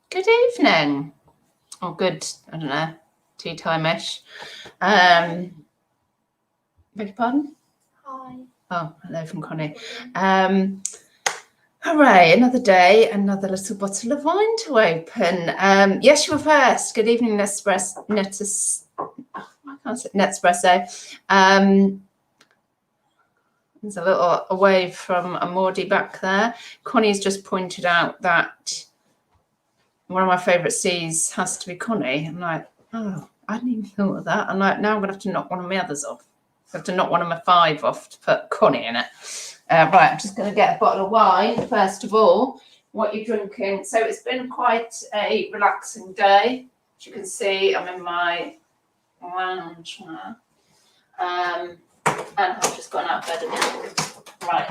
Good evening. Or good, I don't know, tea time-ish. Beg your pardon? Hi. Oh, hello from Connie. Hooray, another day, another little bottle of wine to open. Yes, you were first. Good evening, Nespresso. There's a little wave from Amordi back there. Connie's just pointed out that one of my favourite C's has to be Connie. I'm like, oh, I hadn't even thought of that. I'm like, now I'm going to have to knock one of my others off. I have to knock one of my 5 off to put Connie in it. Right, I'm just going to get a bottle of wine, first of all. What you're drinking. So it's been quite a relaxing day. As you can see, I'm in my lounge now. And I've just gone out of bed again. Right,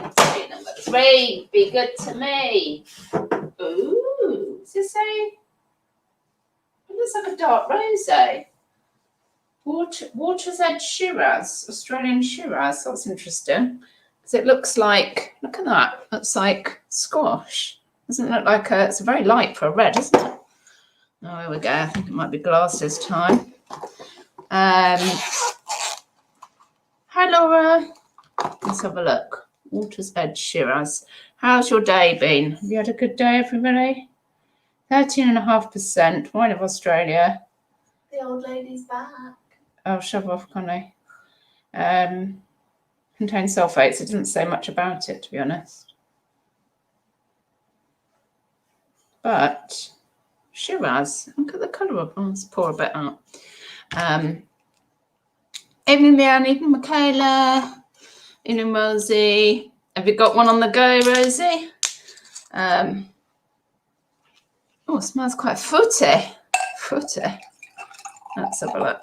number 3. Be good to me. Ooh, does it say? It looks like a dark rosé. Water's Edge Shiraz, Australian Shiraz. That's interesting. Because it looks like, look at that. Looks like squash. Doesn't look like it's very light for a red, isn't it? Oh, here we go. I think it might be glasses time. Hi, Laura. Let's have a look. Water's Edge Shiraz. How's your day been? Have you had a good day, everybody? 13.5%. Wine of Australia. The old lady's back. Oh, shove off, Connie. Contains sulfates. It doesn't say much about it, to be honest. But Shiraz, look at the colour of it. Let's pour a bit out. Evening, Leanne. Evening, Michaela. Evening, Rosie. Have you got one on the go, Rosie? Oh, it smells quite fruity. Fruity. Let's have a look.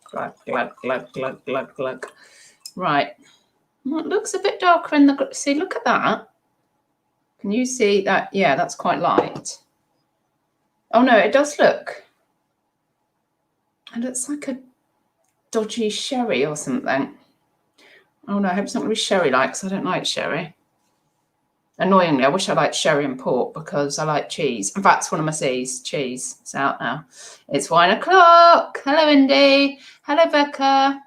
Glug, glug, glug, glug, glug, glug. Right. Well, it looks a bit darker in the... See, look at that. Can you see that? Yeah, that's quite light. Oh, no, it does look... It looks like a dodgy sherry or something. Oh, no, I hope it's not going to be sherry-like, because I don't like sherry. Annoyingly, I wish I liked sherry and port, because I like cheese. In fact, it's one of my C's, cheese. It's out now. It's 1 o'clock. Hello, Indy. Hello, Becca.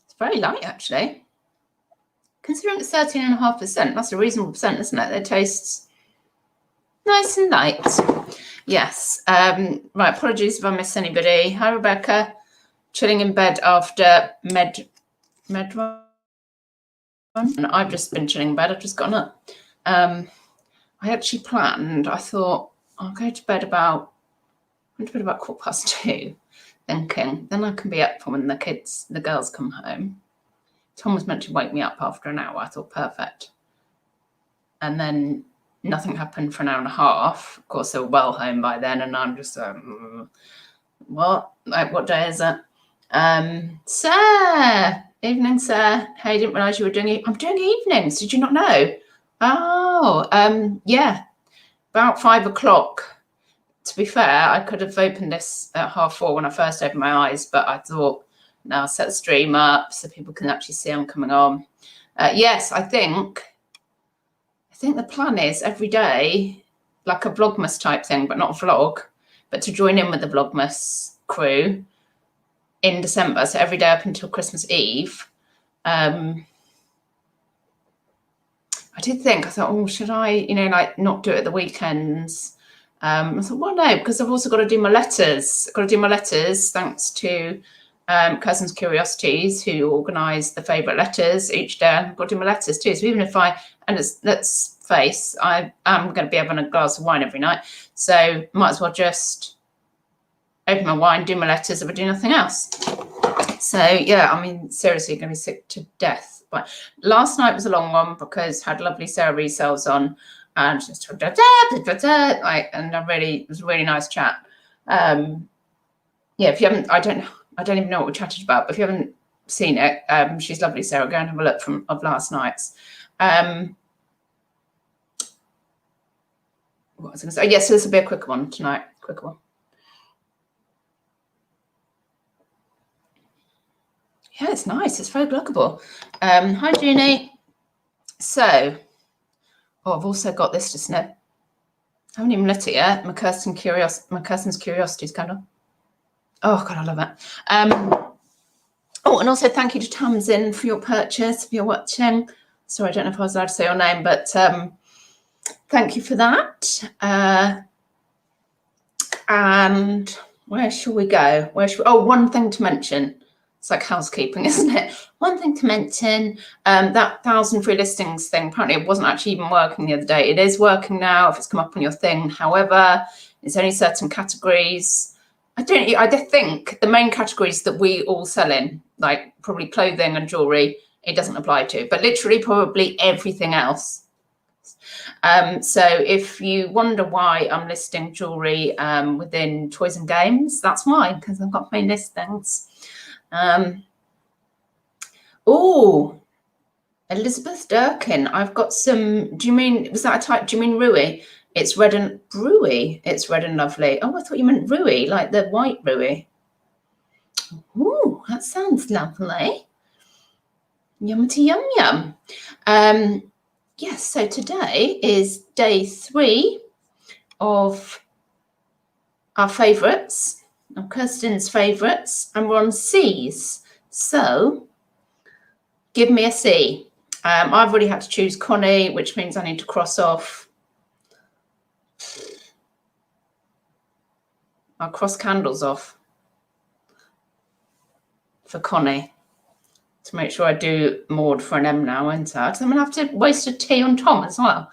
It's very light, actually. Considering it's 13.5%, that's a reasonable percent, isn't it? It tastes nice and light. Yes. Right, apologies if I miss anybody. Hi, Rebecca. Chilling in bed after med run. And I've just been chilling in bed. I've just gotten up. I actually planned, I thought, I'll go to bed about 2:15, thinking then I can be up for when the girls come home. Tom was meant to wake me up after an hour. I thought, perfect. And then nothing happened for an hour and a half. Of course, they were well home by then, and I'm just what? Like, what day is it? Sir. Evening, sir. Hey, I didn't realise you were doing it. I'm doing evenings. Did you not know? Oh, yeah. About 5 o'clock. To be fair, I could have opened this at 3:30 when I first opened my eyes, but I thought, no, I'll set the stream up so people can actually see I'm coming on. Yes, I think the plan is every day, like a Vlogmas type thing, but not a vlog, but to join in with the Vlogmas crew in December. So every day up until Christmas Eve. I did think, I thought, oh, should I, like not do it at the weekends? I thought, well, no, because I've also got to do my letters. I've got to do my letters thanks to Cousins Curiosities, who organise the favourite letters each day. I've got to do my letters too. So even if let's face, I am going to be having a glass of wine every night. So might as well just open my wine, do my letters, if I do nothing else. So yeah, I mean, seriously, going to be sick to death. But last night was a long one because I had lovely Sarah Resells on and just and it was a really nice chat. Yeah, if you haven't, I don't even know what we chatted about, but if you haven't seen it, she's lovely, Sarah. Go and have a look of last night's. What was I going to say? Yes, so this will be a quick one tonight. Quick one. Yeah, it's nice. It's very lookable. Hi, Jeannie. So, I've also got this just now. I haven't even lit it yet. My cousin's Curiosities candle. Oh, God, I love it. Oh, and also thank you to Tamsin for your purchase, if you're watching. Sorry, I don't know if I was allowed to say your name, but thank you for that. And where shall we go? Oh, one thing to mention. It's like housekeeping, isn't it? One thing to mention, that 1,000 free listings thing, apparently it wasn't actually even working the other day. It is working now if it's come up on your thing. However, it's only certain categories. I think the main categories that we all sell in, like probably clothing and jewelry, it doesn't apply to, but literally probably everything else. So if you wonder why I'm listing jewelry within toys and games, that's why, because I've got main listings. Oh, Elizabeth Durkin, I've got some. Do you mean, was that a type? Do you mean Rui? It's red and Rui. It's red and lovely. Oh, I thought you meant Rui, like the white Rui. Ooh, that sounds lovely. Yummy yum yum. Yes, so today is day 3 of our favourites, of Kirsten's favourites, and we're on C's. So give me a C. I've already had to choose Connie, which means I need to cross off. I'll cross candles off for Connie to make sure I do Maud for an M now, won't I? Because I'm going to have to waste a T on Tom as well.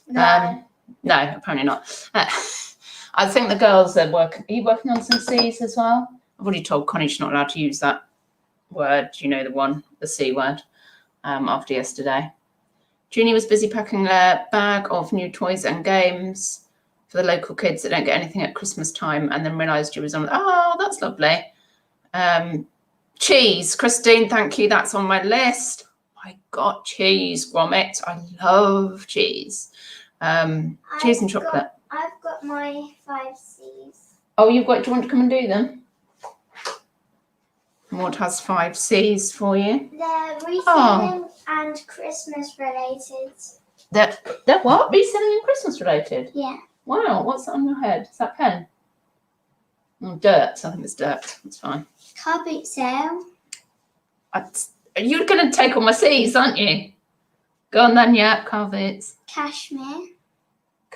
No. No, apparently not. I think the girls are working. Are you working on some C's as well? I've already told Connie she's not allowed to use that word. You know, the C word, after yesterday. Junie was busy packing a bag of new toys and games for the local kids that don't get anything at Christmas time, and then realised you was on. Oh, that's lovely. Cheese, Christine, thank you. That's on my list. I got cheese, Gromit. I love cheese. Cheese and chocolate. I've got my 5 C's. Oh, do you want to come and do them? Maud has 5 C's for you. They're reselling and Christmas related. They're what? Reselling and Christmas related? Yeah. Wow, what's that on your head? Is that pen? Oh, dirt. I think it's dirt. That's fine. Car boot sale. You're going to take all my C's, aren't you? Go on then, yeah, car boots. Cashmere.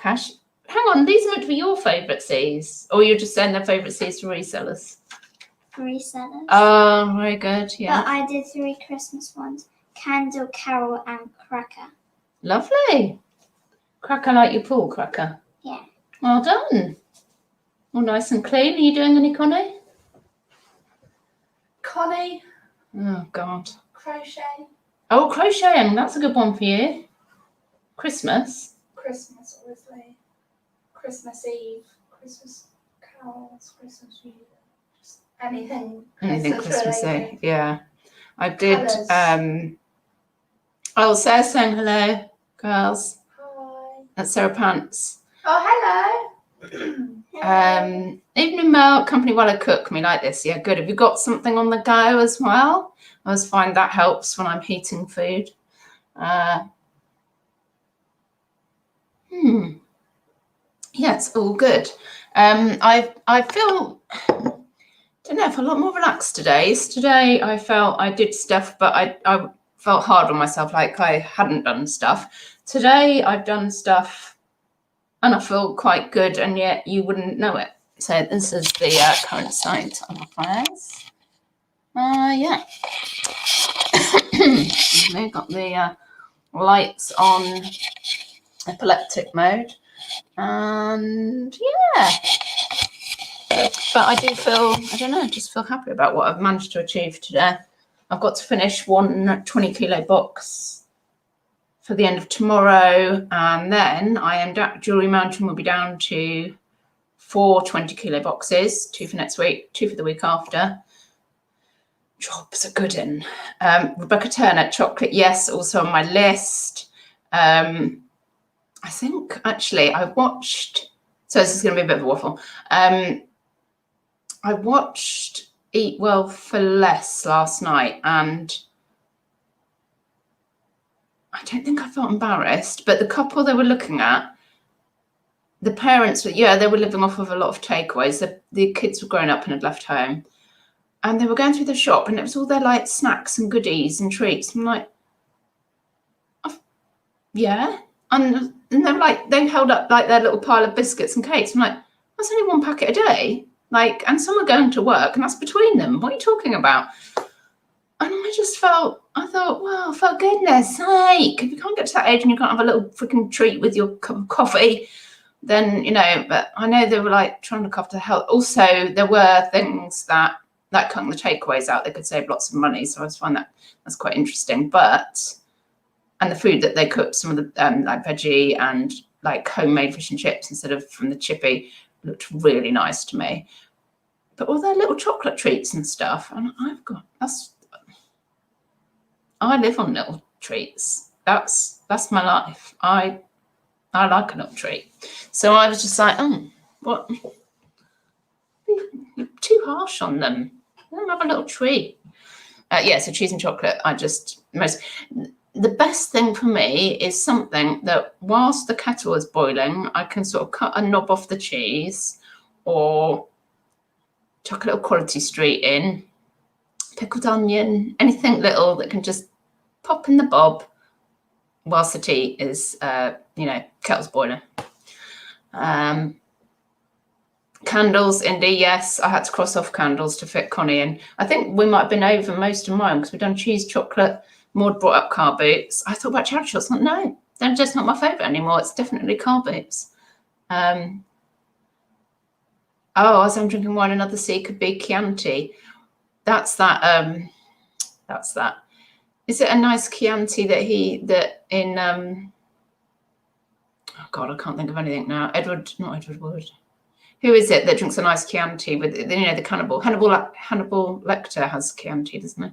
Hang on, these are meant to be your favourite C's, or you're just saying they're favourite C's to resellers? Resellers. Oh, very good, yeah. But I did 3 Christmas ones. Candle, Carol and Cracker. Lovely. Cracker like your pool, Cracker? Yeah. Well done. All nice and clean. Are you doing any, Connie? Connie. Oh, God. Crochet. Oh, crocheting. That's a good one for you. Christmas. Christmas, obviously. Christmas Eve. Christmas carols. Christmas Eve. Just anything. Anything Christmassy. related. Yeah. I did. Colours. Oh, Sarah's saying hello, girls. Hi. That's Sarah Pants. Oh, hello. Evening Mail, Company While I Cook. Me like this. Yeah, good. Have you got something on the go as well? I always find that helps when I'm heating food. Yeah, it's all good. I feel, don't know, I feel a lot more relaxed today. Today I felt I did stuff, but I felt hard on myself, like I hadn't done stuff. Today I've done stuff and I feel quite good, and yet you wouldn't know it. So this is the current state of affairs. Yeah. We've got the lights on epileptic mode. And yeah, but I do feel, I don't know, just feel happy about what I've managed to achieve today. I've got to finish one 20 kilo box for the end of tomorrow, and then I am Jewellery Mountain will be down to 4 20 kilo boxes, 2 for next week, 2 for the week after. Jobs are good in. Rebecca Turner, chocolate, yes, also on my list. I think actually I watched, so this is going to be a bit of a waffle. I watched eat well for less last night, and I don't think I felt embarrassed, but the couple they were looking at, the parents were, they were living off of a lot of takeaways. The kids were grown up and had left home, and they were going through the shop, and it was all their like snacks and goodies and treats. I'm like, yeah. And they were like, they held up like their little pile of biscuits and cakes. I'm like, that's only one packet a day. Like, and some are going to work, and that's between them. What are you talking about? And I thought, well, for goodness sake, if you can't get to that age and you can't have a little freaking treat with your cup of coffee, then, but I know they were like trying to look after the health. Also, there were things that cutting the takeaways out, they could save lots of money. So I just find that's quite interesting. And the food that they cooked, some of the like veggie and like homemade fish and chips instead of from the chippy, looked really nice to me. But all their little chocolate treats and stuff, and I live on little treats. That's my life. I like a little treat. So I was just like, what? You're too harsh on them. Let them have a little treat. So cheese and chocolate. The best thing for me is something that whilst the kettle is boiling, I can sort of cut a knob off the cheese or chuck a little Quality Street in, pickled onion, anything little that can just pop in the bob whilst the tea is, kettle's boiling. Candles, Indy, yes, I had to cross off candles to fit Connie in. I think we might have been over most of mine because we've done cheese, chocolate. Maud brought up car boots. I thought about charity shots. Like, no, they're just not my favourite anymore. It's definitely car boots. As I'm drinking wine, another C could be Chianti. That's that. Is it a nice Chianti that in oh God, I can't think of anything now. Not Edward Wood. Who is it that drinks a nice Chianti with, the cannibal? Hannibal Lecter has Chianti, doesn't he?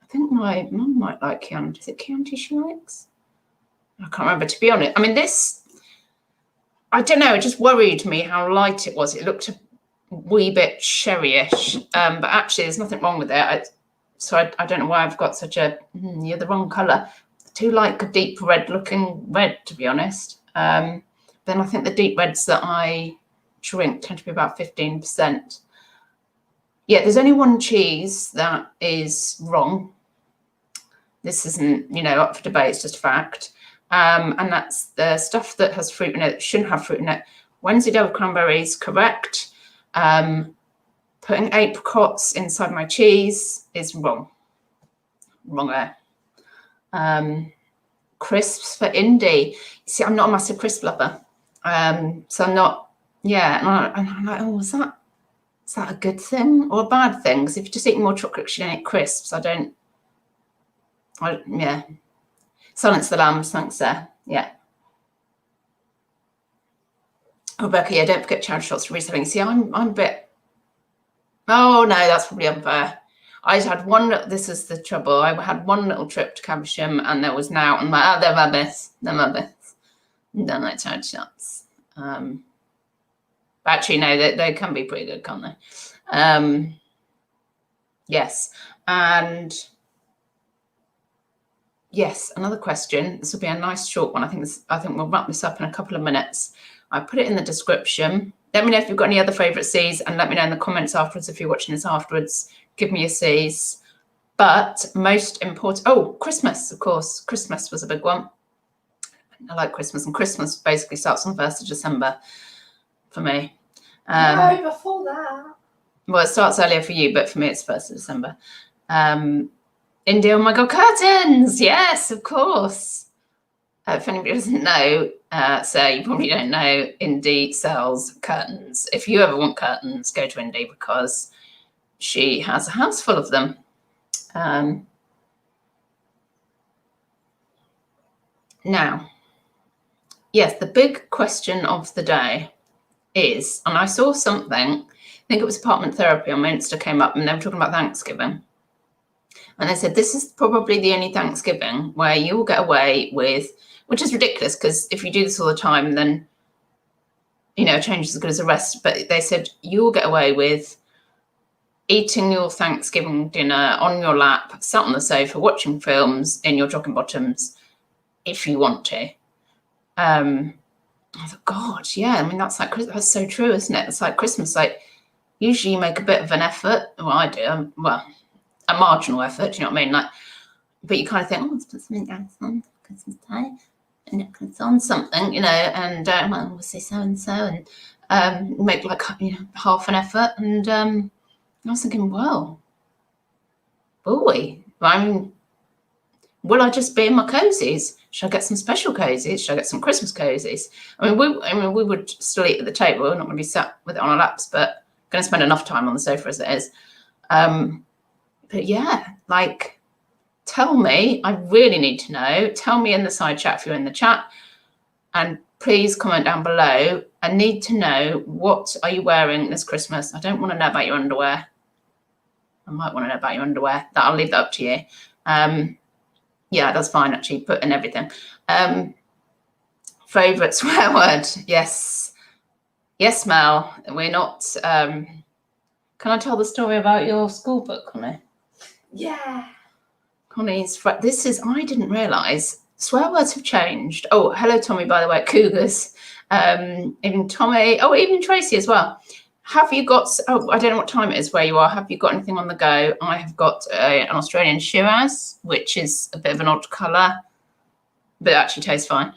I think my mum might like Chianti. Is it Chianti she likes? I can't remember, to be honest. I mean, I don't know, it just worried me how light it was. It looked a wee bit sherry-ish, but actually there's nothing wrong with it. I don't know why I've got such you're the wrong colour. I do like a deep red-looking red, to be honest. Then I think the deep reds that I drink tend to be about 15%. Yeah, there's only one cheese that is wrong. This isn't, up for debate, it's just a fact. And that's the stuff that has fruit in it, shouldn't have fruit in it. Wensleydale cranberries, correct. Putting apricots inside my cheese is wrong. Wrong there. Crisps for Indy. See, I'm not a massive crisp lover. So I'm not, and I'm like, is that a good thing or a bad thing? Because if you're just eating more chocolate because you don't eat crisps, Silence the lambs, thanks there. Yeah. Rebecca, don't forget charity shots for reselling. See, I'm a bit, oh no, that's probably unfair. I had this is the trouble. I had one little trip to Caversham and there was now, I'm like, they're rubbish. Don't like charity shots. But actually, no, they can be pretty good, can't they? Yes. And yes, another question. This will be a nice short one. I think we'll wrap this up in a couple of minutes. I put it in the description. Let me know if you've got any other favourite C's and let me know in the comments afterwards if you're watching this afterwards. Give me your C's. But most important, Christmas, of course. Christmas was a big one. I like Christmas, and Christmas basically starts on 1st of December for me. No, before that. Well, it starts earlier for you, but for me it's 1st of December. India, oh my God, curtains! Yes, of course. If anybody doesn't know, so you probably don't know, Indy sells curtains. If you ever want curtains, go to Indy because she has a house full of them. Now, yes, the big question of the day is, and I saw something, I think it was Apartment Therapy on my Insta came up and they were talking about Thanksgiving. And they said, this is probably the only Thanksgiving where you will get away with, which is ridiculous because if you do this all the time, then, a change is as good as a rest. But they said you will get away with eating your Thanksgiving dinner on your lap, sat on the sofa, watching films in your jogging bottoms, if you want to. I thought, God, yeah, I mean, that's so true, isn't it? It's like Christmas, like, usually you make a bit of an effort. Well, I do, well, a marginal effort, do you know what I mean? Like, but you kind of think, let's put something else on Christmas Day, a necklace on something, you know, and well, we'll say so-and-so, and make like, you know, half an effort. And I was thinking, well, will we? I mean, will I just be in my cozies? Should I get some special cozies? Should I get some Christmas cozies? I mean, we would still eat at the table. We're not going to be sat with it on our laps, but going to spend enough time on the sofa as it is. But yeah, like, tell me. I really need to know. Tell me in the side chat if you're in the chat, and please comment down below. I need to know, what are you wearing this Christmas? I don't want to know about your underwear. I might want to know about your underwear. I'll leave that up to you. Yeah, that's fine, actually, put in everything. Favourite swear word? Yes. Yes, Mel. We're not... can I tell the story about your school book, Connie? Yeah. Connie's... This is... I didn't realise. Swear words have changed. Oh, hello, Tommy, by the way, Cougars. Even Tommy... Oh, even Tracy as well. Have you got... Oh, I don't know what time it is where you are. Have you got anything on the go? I have got an Australian Shiraz, which is a bit of an odd colour, but it actually tastes fine.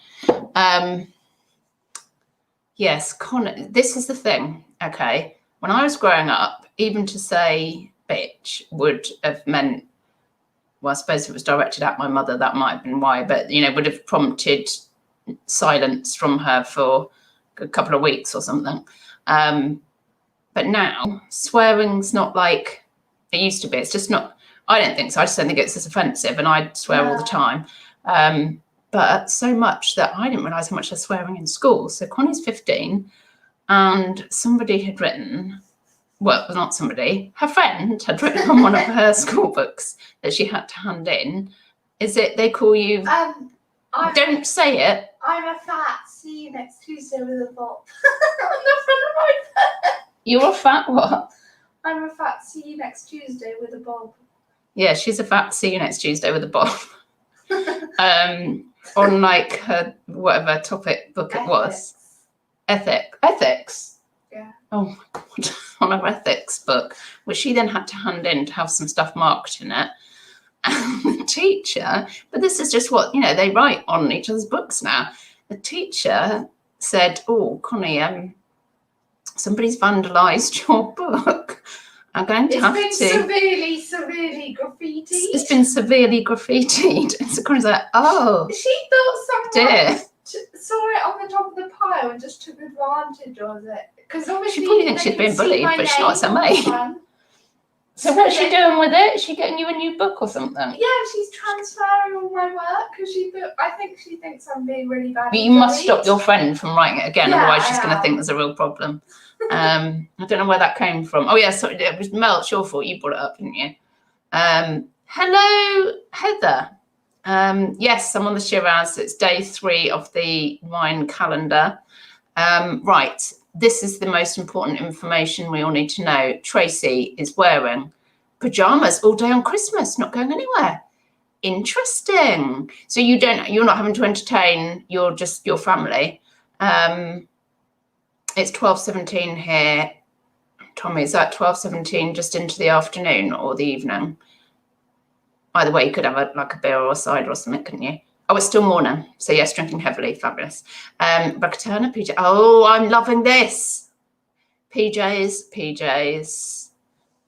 Yes, this is the thing, okay? When I was growing up, even to say bitch would have meant... Well, I suppose if it was directed at my mother, that might have been why, but, you know, would have prompted silence from her for a couple of weeks or something. But now, swearing's not like it used to be. It's just not, I don't think so. I just don't think it's as offensive, and I swear all the time. But so much that I didn't realise how much they're swearing in school. So Connie's 15, and somebody had written, well, not somebody, her friend had written on one of her school books that she had to hand in. Is it, they call you, don't say it. I'm a fat, see you next Tuesday with a bob. On the front of my bed. You're a fat what? I'm a fat, see you next Tuesday with a bob. Yeah, she's a fat, see you next Tuesday with a bob. On like her whatever topic book it was. Ethics. Yeah. Oh my God. On her ethics book, which she then had to hand in to have some stuff marked in it. And the teacher, but this is just what, you know, they write on each other's books now. The teacher said, oh, Connie, somebody's vandalised your book. I'm going to have to... It's been severely graffitied. It's been severely graffitied. And so Connie's like, oh, she thought someone dear. saw it on the top of the pile and just took advantage of it. Because obviously She probably thinks she's being bullied, but she's not, it's her mate. So what's she doing with it? Is she getting you a new book or something? Yeah, she's transferring all my work because I think she thinks I'm being really bad. But you must stop your friend from writing it again, Yeah, otherwise she's going to think there's a real problem. I don't know where that came from. Oh yeah, sorry, it was Mel. It's your fault. You brought it up, didn't you? Hello, Heather. Yes, I'm on the Shiraz. It's day 3 of the wine calendar. Right. This is the most important information we all need to know. Tracy is wearing pajamas all day on Christmas, not going anywhere. Interesting. So you're not having to entertain your family. It's 12:17 here. Tommy, is that 12:17 just into the afternoon or the evening? Either way, you could have like a beer or a cider or something, couldn't you? Oh, it's still morning. So yes, drinking heavily, fabulous. Bacatana, PJ. Oh, I'm loving this. PJs.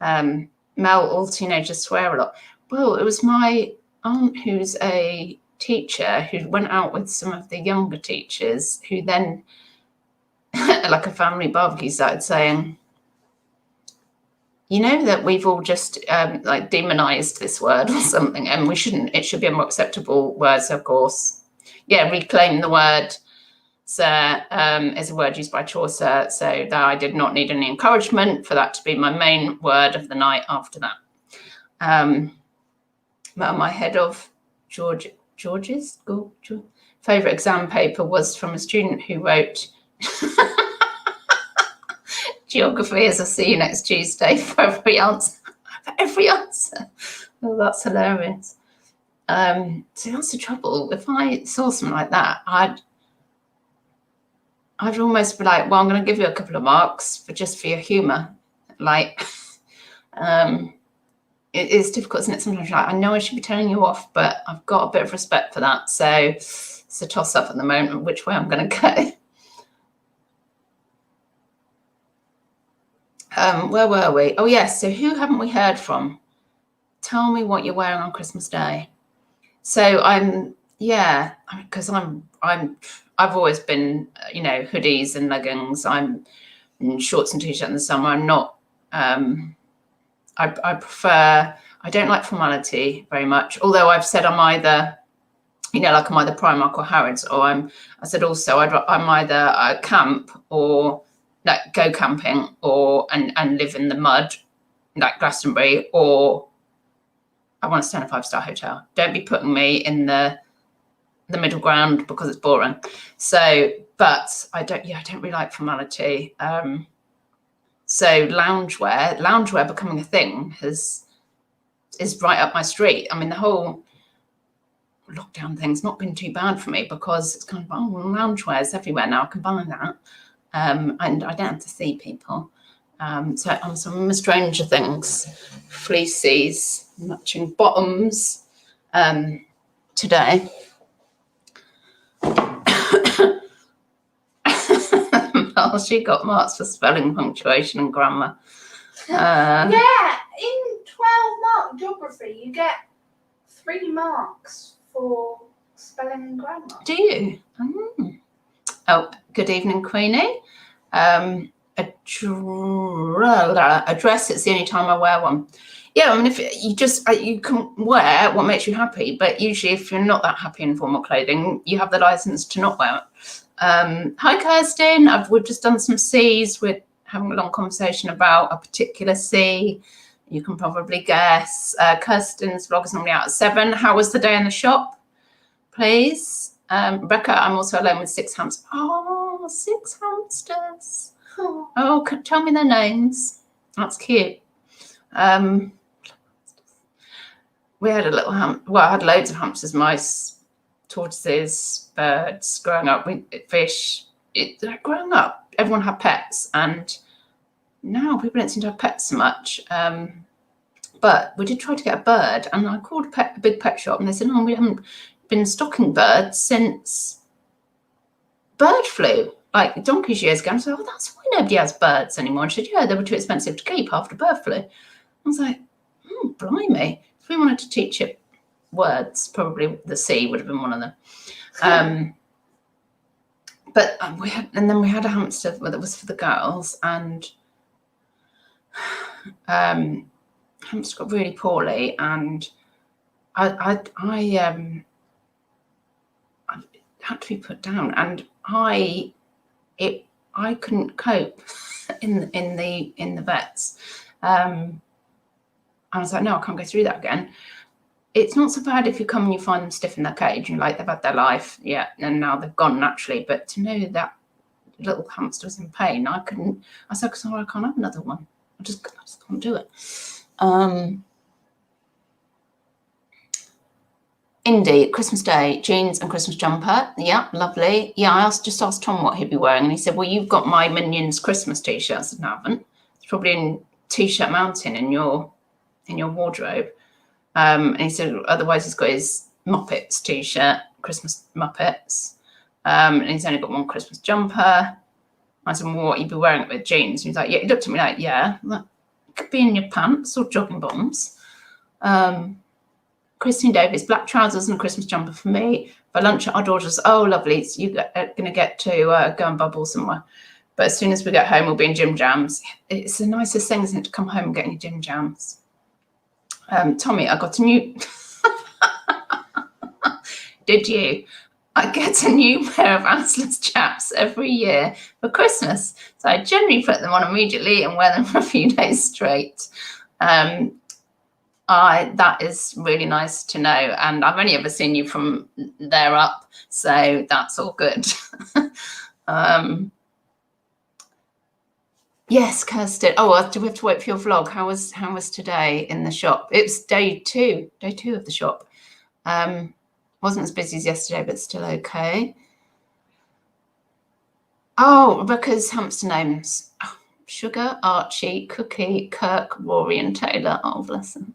Mel, all teenagers swear a lot. Well, it was my aunt who's a teacher who went out with some of the younger teachers who then, like a family barbecue, started saying, you know that we've all just like demonized this word or something, and we shouldn't. It should be a more acceptable word. So of course, yeah, reclaim the word. So is a word used by Chaucer. So that I did not need any encouragement for that to be my main word of the night after that. My head of George's favourite exam paper was from a student who wrote geography as I see you next Tuesday for every answer. For every answer. Oh, that's hilarious. So that's the trouble. If I saw something like that, I'd almost be like, well, I'm going to give you a couple of marks for your humour. Like, it is difficult, isn't it? Sometimes you're like, I know I should be telling you off, but I've got a bit of respect for that. So it's a toss up at the moment which way I'm going to go. Where were we? Oh yes. So who haven't we heard from? Tell me what you're wearing on Christmas Day. So because I've always been, hoodies and leggings. I'm in shorts and t-shirt in the summer. I'm not. I prefer. I don't like formality very much. Although I've said I'm either, like I'm either Primark or Harrods, or I said also I'm either camp or like go camping and live in the mud, like Glastonbury, or I want to stay in a 5-star hotel. Don't be putting me in the middle ground because it's boring. So, but I don't really like formality. So loungewear becoming a thing is right up my street. I mean, the whole lockdown thing's not been too bad for me because it's kind of, loungewear's everywhere now. I can buy that. And I don't have to see people. So I'm some Stranger Things fleecies, matching bottoms today. Well, she got marks for spelling, punctuation, and grammar. Yeah, in 12-mark geography, you get 3 marks for spelling and grammar. Do you? Oh, good evening, Queenie. A dress, it's the only time I wear one. Yeah, I mean, if you can wear what makes you happy, but usually if you're not that happy in formal clothing, you have the license to not wear it. Hi, Kirsten. We've just done some C's. We're having a long conversation about a particular C. You can probably guess. Kirsten's vlog is normally out at 7. How was the day in the shop, please? Rebecca, I'm also alone with 6 hamsters. Oh, 6 hamsters. Oh, tell me their names. That's cute. We had a little I had loads of hamsters, mice, tortoises, birds growing up. Fish. Growing up, everyone had pets, and now people don't seem to have pets so much. But we did try to get a bird, and I called a big pet shop, and they said, "No, we haven't been stocking birds since bird flu, like donkey's years ago." I said, "Oh, that's why nobody has birds anymore." And she said, "Yeah, they were too expensive to keep after bird flu." I was like, blimey. If we wanted to teach it words, probably the C would have been one of them. But we had a hamster that was for the girls, and hamster got really poorly, and I had to be put down, and I couldn't cope in the vets. I was like, no, I can't go through that again. It's not so bad if you come and you find them stiff in their cage and like they've had their life, yeah, and now they've gone naturally. But to know that little hamster was in pain, I said, sorry, I can't have another one. I just can't do it. Indy, Christmas Day, jeans and Christmas jumper. Yeah, lovely. Yeah, I just asked Tom what he'd be wearing, and he said, well, you've got my Minions Christmas t-shirt. I said, no, I haven't. It's probably in T-shirt Mountain in your wardrobe. And he said, otherwise he's got his Muppets t-shirt, Christmas Muppets. And he's only got one Christmas jumper. I said, well, what, you'd be wearing it with jeans? And he's like, yeah, he looked at me like, yeah, that could be in your pants or jogging bottoms. Christine Davis, black trousers and a Christmas jumper for me. For lunch at our daughter's, oh, lovely. So you're going to get to go and bubble somewhere. But as soon as we get home, we'll be in gym jams. It's the nicest thing, isn't it, to come home and get any gym jams. Tommy, I got a new... Did you? I get a new pair of Assless chaps every year for Christmas. So I generally put them on immediately and wear them for a few days straight. That is really nice to know. And I've only ever seen you from there up. So that's all good. Yes, Kirsten. Oh, do we have to wait for your vlog? How was today in the shop? It's day two of the shop. Wasn't as busy as yesterday, but still okay. Oh, Rebecca's hamster names. Oh, Sugar, Archie, Cookie, Kirk, Rory and Taylor. Oh, bless them.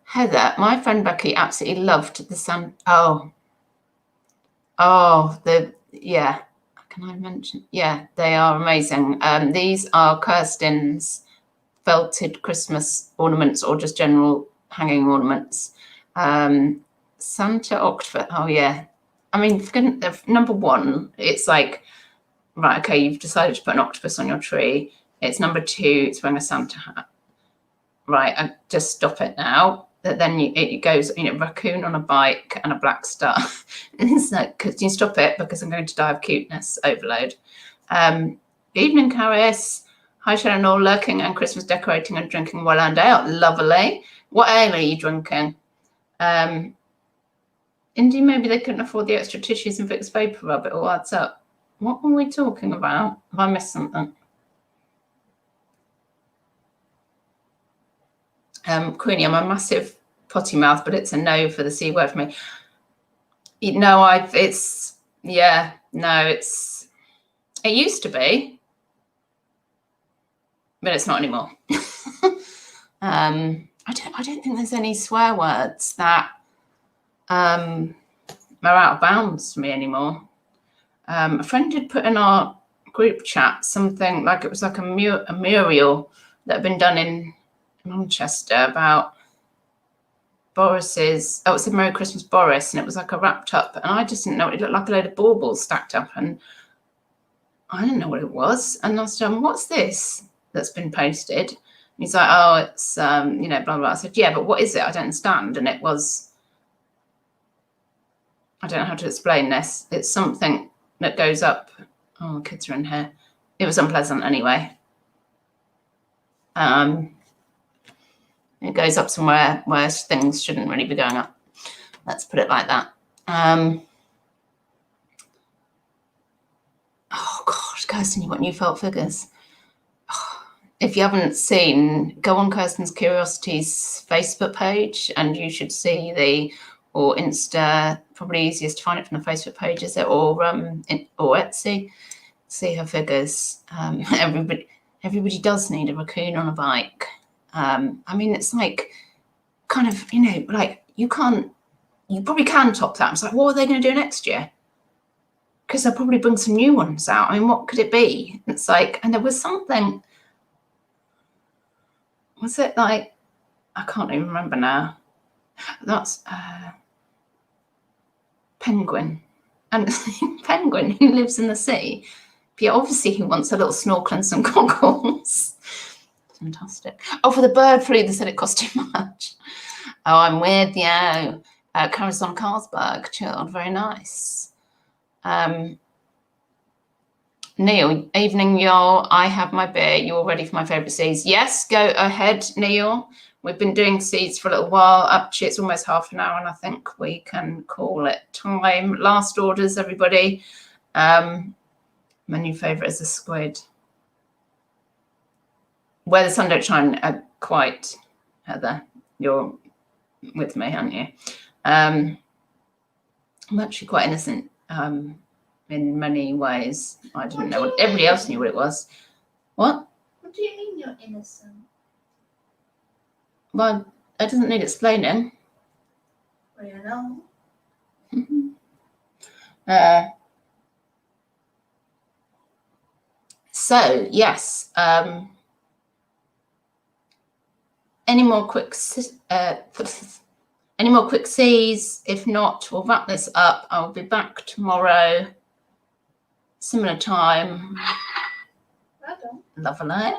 Heather, my friend Becky absolutely loved the sun. Yeah. Can I mention? Yeah, they are amazing. These are Kirsten's felted Christmas ornaments or just general hanging ornaments. Santa Octopus. Oh, yeah. I mean, number one, it's like, right, okay, you've decided to put an octopus on your tree. It's number two, it's wearing a Santa hat. Right, just stop it now. Then it goes, raccoon on a bike and a black star. It's like, could you stop it? Because I'm going to die of cuteness overload. Evening, Caris. Hi, Sharon, all lurking and Christmas decorating and drinking well-earned ale. Lovely. What ale are you drinking? Indy, maybe they couldn't afford the extra tissues and Vicks Vapor Rub. It all adds up. What were we talking about? Have I missed something? Queenie, I'm a massive potty mouth, but it's a no for the C word for me. It used to be, but it's not anymore. I don't think there's any swear words that are out of bounds for me anymore. A friend did put in our group chat something like it was like a mural that had been done in Manchester about Boris's. Oh, it said Merry Christmas, Boris, and it was like a wrapped up, and I just didn't know. It looked like a load of baubles stacked up, and I didn't know what it was. And I said, "What's this that's been posted?" And he's like, "Oh, it's blah blah blah." I said, "Yeah, but what is it? I don't understand." And it was, I don't know how to explain this. It's something that goes up. Oh, kids are in here. It was unpleasant anyway. It goes up somewhere where things shouldn't really be going up. Let's put it like that. Oh gosh, Kirsten, you got new felt figures. Oh, if you haven't seen, go on Kirsten's Curiosities Facebook page and you should see or Insta, probably easiest to find it from the Facebook page, is it? Or Etsy. See her figures. Everybody does need a raccoon on a bike. I mean, it's like kind of, like you probably can top that. It's like, what are they going to do next year? Because they'll probably bring some new ones out. I mean, what could it be? It's like, and there was something, was it like, I can't even remember now. That's Penguin. And Penguin who lives in the sea. But yeah, obviously he wants a little snorkel and some goggles. Fantastic. Oh, for the bird flu, they said it cost too much. Oh, I'm with you. Carison Carlsberg, chilled, very nice. Neil, evening, y'all. I have my beer. You all ready for my favourite seeds? Yes, go ahead, Neil. We've been doing seeds for a little while. Actually, it's almost half an hour, and I think we can call it time. Last orders, everybody. My new favourite is a squid. Where the sun don't shine quite, Heather. You're with me, aren't you? I'm actually quite innocent in many ways. I didn't know what everybody else knew what it was. What? What do you mean you're innocent? Well, it doesn't need explaining. Well, you know. So yes. Any more quick C's? If not, we'll wrap this up. I'll be back tomorrow, similar time. Lovely.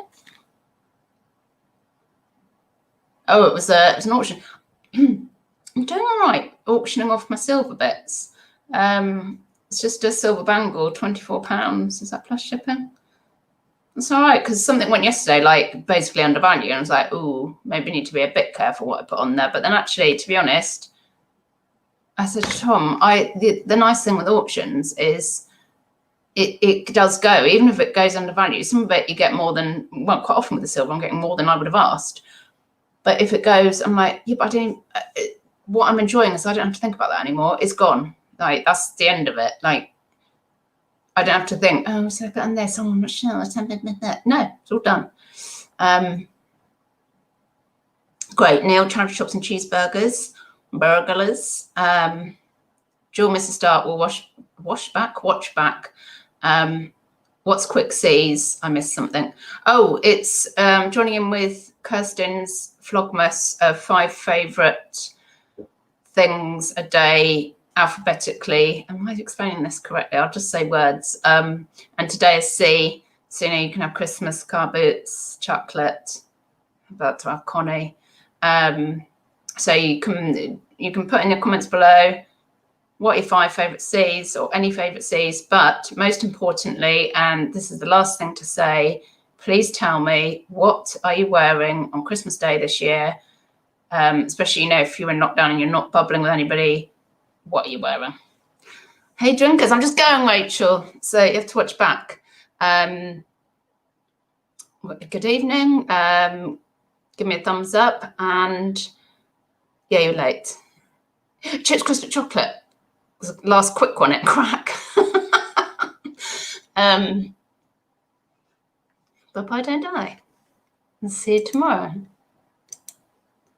Oh, it was an auction. I'm doing all right auctioning off my silver bits. It's just a silver bangle, £24. Is that plus shipping? It's all right, because something went yesterday, like basically undervalued, and I was like, ooh, maybe need to be a bit careful what I put on there. But then actually, to be honest, I said to Tom, the nice thing with auctions is it does go, even if it goes undervalued. Some of it you get more than, well, quite often with the silver, I'm getting more than I would have asked. But if it goes, I'm like, yeah, but I don't, what I'm enjoying is I don't have to think about that anymore. It's gone. Like, that's the end of it. Like, I don't have to think, oh, so I put on this, oh, I'm not sure. No, it's all done. Great. Neil, charity shops and cheeseburgers, burglars. Jewel, Mrs. Stark will watch back. What's Quick Seas? I missed something. Oh, it's joining in with Kirsten's Vlogmas of 5 favourite things a day alphabetically. Am I explaining this correctly? I'll just say words. And today is C. So, you know, you can have Christmas car boots, chocolate. I'm about to have Connie. So you can put in your comments below what your 5 favourite C's or any favourite C's, but most importantly, and this is the last thing to say, please tell me, what are you wearing on Christmas Day this year? Especially, you know, if you're in lockdown and you're not bubbling with anybody, what are you wearing? Hey, drinkers, I'm just going, Rachel. So you have to watch back. Good evening. Give me a thumbs up, and yeah, you're late. Chips Crisp Chocolate. Last quick one at crack. Bye-bye, don't die. And see you tomorrow.